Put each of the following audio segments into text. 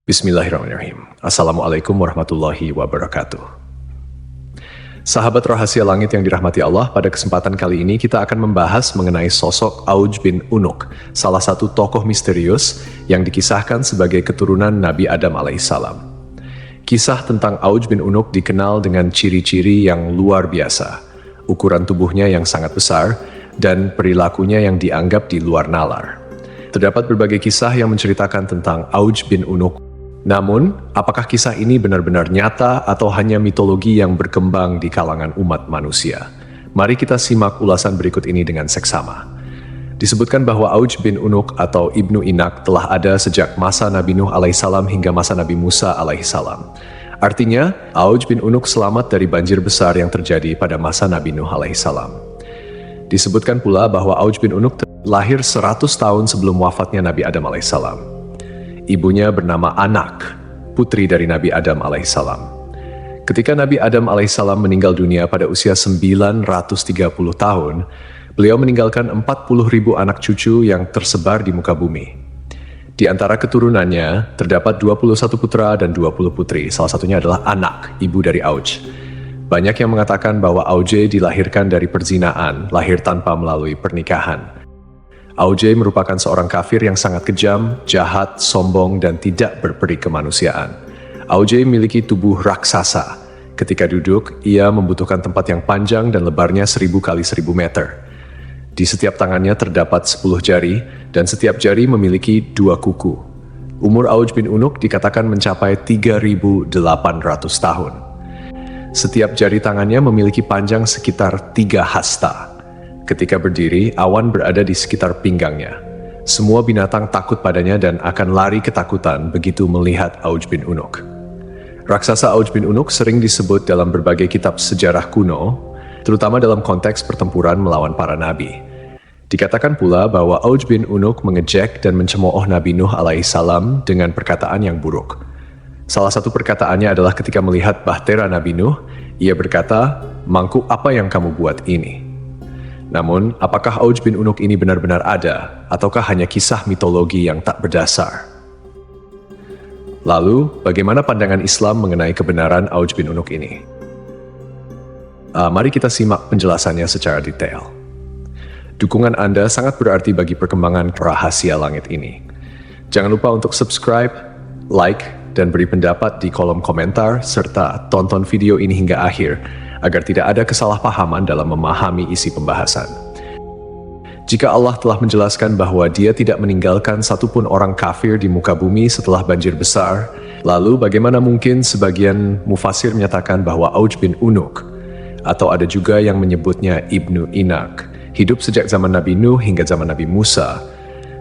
Bismillahirrahmanirrahim. Assalamualaikum warahmatullahi wabarakatuh. Sahabat rahasia langit yang dirahmati Allah, pada kesempatan kali ini kita akan membahas mengenai sosok Auj bin Unuk, salah satu tokoh misterius yang dikisahkan sebagai keturunan Nabi Adam alaihissalam. Kisah tentang Auj bin Unuk dikenal dengan ciri-ciri yang luar biasa, ukuran tubuhnya yang sangat besar, dan perilakunya yang dianggap di luar nalar. Terdapat berbagai kisah yang menceritakan tentang Auj bin Unuk. Namun, apakah kisah ini benar-benar nyata atau hanya mitologi yang berkembang di kalangan umat manusia? Mari kita simak ulasan berikut ini dengan seksama. Disebutkan bahwa Auj bin Unuk atau Ibnu Inak telah ada sejak masa Nabi Nuh alaihissalam hingga masa Nabi Musa alaihissalam. Artinya, Auj bin Unuk selamat dari banjir besar yang terjadi pada masa Nabi Nuh alaihissalam. Disebutkan pula bahwa Auj bin Unuk lahir 100 tahun sebelum wafatnya Nabi Adam alaihissalam. Ibunya bernama Anak, putri dari Nabi Adam alaihissalam. Ketika Nabi Adam alaihissalam meninggal dunia pada usia 930 tahun, beliau meninggalkan 40.000 anak cucu yang tersebar di muka bumi. Di antara keturunannya, terdapat 21 putra dan 20 putri, salah satunya adalah Anak, ibu dari Auj. Banyak yang mengatakan bahwa Auj dilahirkan dari perzinaan, lahir tanpa melalui pernikahan. Auj merupakan seorang kafir yang sangat kejam, jahat, sombong, dan tidak berperi kemanusiaan. Auj memiliki tubuh raksasa. Ketika duduk, ia membutuhkan tempat yang panjang dan lebarnya 1000 kali 1000 meter. Di setiap tangannya terdapat 10 jari, dan setiap jari memiliki 2 kuku. Umur Auj bin Unuk dikatakan mencapai 3.800 tahun. Setiap jari tangannya memiliki panjang sekitar 3 hasta. Ketika berdiri, awan berada di sekitar pinggangnya. Semua binatang takut padanya dan akan lari ketakutan begitu melihat Auj bin Unuk. Raksasa Auj bin Unuk sering disebut dalam berbagai kitab sejarah kuno, terutama dalam konteks pertempuran melawan para nabi. Dikatakan pula bahwa Auj bin Unuk mengejek dan mencemooh Nabi Nuh alaihissalam dengan perkataan yang buruk. Salah satu perkataannya adalah ketika melihat bahtera Nabi Nuh, ia berkata, "Mangkuk apa yang kamu buat ini?" Namun, apakah Auj bin Unuk ini benar-benar ada, ataukah hanya kisah mitologi yang tak berdasar? Lalu, bagaimana pandangan Islam mengenai kebenaran Auj bin Unuk ini? Mari kita simak penjelasannya secara detail. Dukungan Anda sangat berarti bagi perkembangan rahasia langit ini. Jangan lupa untuk subscribe, like, dan beri pendapat di kolom komentar, serta tonton video ini hingga akhir, agar tidak ada kesalahpahaman dalam memahami isi pembahasan. Jika Allah telah menjelaskan bahwa Dia tidak meninggalkan satupun orang kafir di muka bumi setelah banjir besar, lalu bagaimana mungkin sebagian mufasir menyatakan bahwa Auj bin Unuk, atau ada juga yang menyebutnya Ibnu Inak, hidup sejak zaman Nabi Nuh hingga zaman Nabi Musa,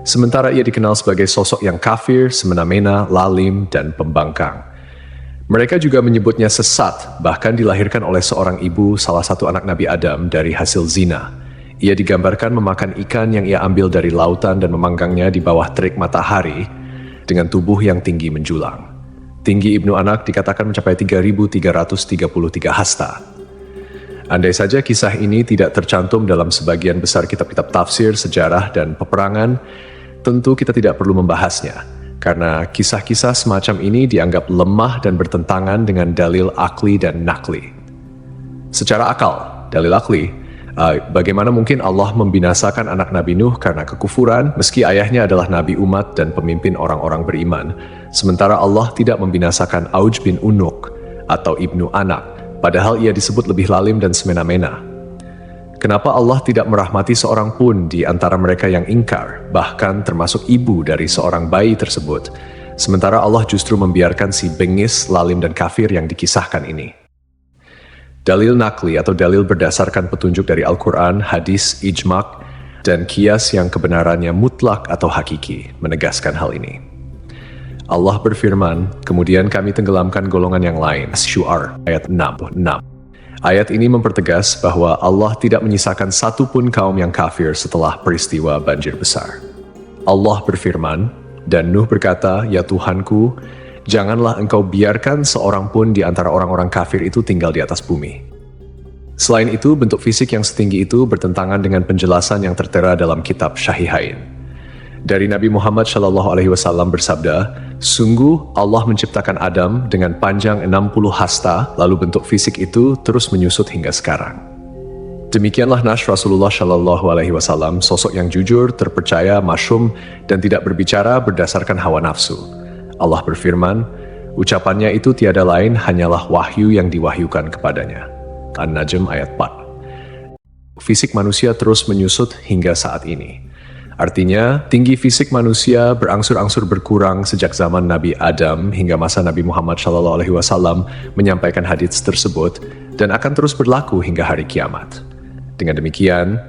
sementara ia dikenal sebagai sosok yang kafir, semena-mena, lalim, dan pembangkang. Mereka juga menyebutnya sesat, bahkan dilahirkan oleh seorang ibu salah satu anak Nabi Adam dari hasil zina. Ia digambarkan memakan ikan yang ia ambil dari lautan dan memanggangnya di bawah terik matahari dengan tubuh yang tinggi menjulang. Tinggi Ibnu Anak dikatakan mencapai 3.333 hasta. Andai saja kisah ini tidak tercantum dalam sebagian besar kitab-kitab tafsir, sejarah, dan peperangan, tentu kita tidak perlu membahasnya. Karena kisah-kisah semacam ini dianggap lemah dan bertentangan dengan dalil akli dan nakli. Secara akal, dalil akli, bagaimana mungkin Allah membinasakan anak Nabi Nuh karena kekufuran, meski ayahnya adalah nabi umat dan pemimpin orang-orang beriman, sementara Allah tidak membinasakan Auj bin Unuk atau Ibnu Anak, padahal ia disebut lebih lalim dan semena-mena. Kenapa Allah tidak merahmati seorang pun di antara mereka yang ingkar, bahkan termasuk ibu dari seorang bayi tersebut, sementara Allah justru membiarkan si bengis, lalim, dan kafir yang dikisahkan ini? Dalil nakli atau dalil berdasarkan petunjuk dari Al-Quran, hadis, ijma', dan qiyas yang kebenarannya mutlak atau hakiki, menegaskan hal ini. Allah berfirman, kemudian kami tenggelamkan golongan yang lain. Syu'ar, ayat 66. Ayat ini mempertegas bahwa Allah tidak menyisakan satupun kaum yang kafir setelah peristiwa banjir besar. Allah berfirman, dan Nuh berkata, "Ya Tuhanku, janganlah engkau biarkan seorang pun di antara orang-orang kafir itu tinggal di atas bumi." Selain itu, bentuk fisik yang setinggi itu bertentangan dengan penjelasan yang tertera dalam kitab Syahihain. Dari Nabi Muhammad SAW bersabda, sungguh Allah menciptakan Adam dengan panjang 60 hasta, lalu bentuk fisik itu terus menyusut hingga sekarang. Demikianlah Nash Rasulullah SAW, sosok yang jujur, terpercaya, masyhum, dan tidak berbicara berdasarkan hawa nafsu. Allah berfirman, ucapannya itu tiada lain hanyalah wahyu yang diwahyukan kepadanya. An-Najm ayat 4. Fisik manusia terus menyusut hingga saat ini. Artinya, tinggi fisik manusia berangsur-angsur berkurang sejak zaman Nabi Adam hingga masa Nabi Muhammad SAW menyampaikan hadits tersebut dan akan terus berlaku hingga hari kiamat. Dengan demikian,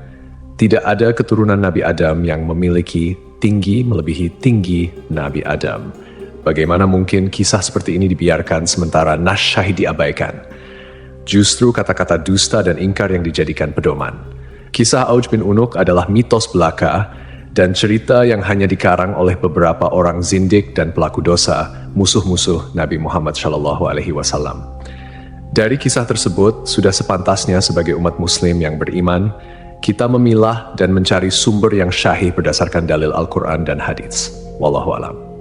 tidak ada keturunan Nabi Adam yang memiliki tinggi melebihi tinggi Nabi Adam. Bagaimana mungkin kisah seperti ini dibiarkan sementara Nash Syahid diabaikan? Justru kata-kata dusta dan ingkar yang dijadikan pedoman. Kisah Auj bin Unuk adalah mitos belaka dan cerita yang hanya dikarang oleh beberapa orang zindik dan pelaku dosa, musuh-musuh Nabi Muhammad SAW. Dari kisah tersebut, sudah sepantasnya sebagai umat muslim yang beriman, kita memilah dan mencari sumber yang syahih berdasarkan dalil Al-Quran dan hadits. Wallahu a'lam.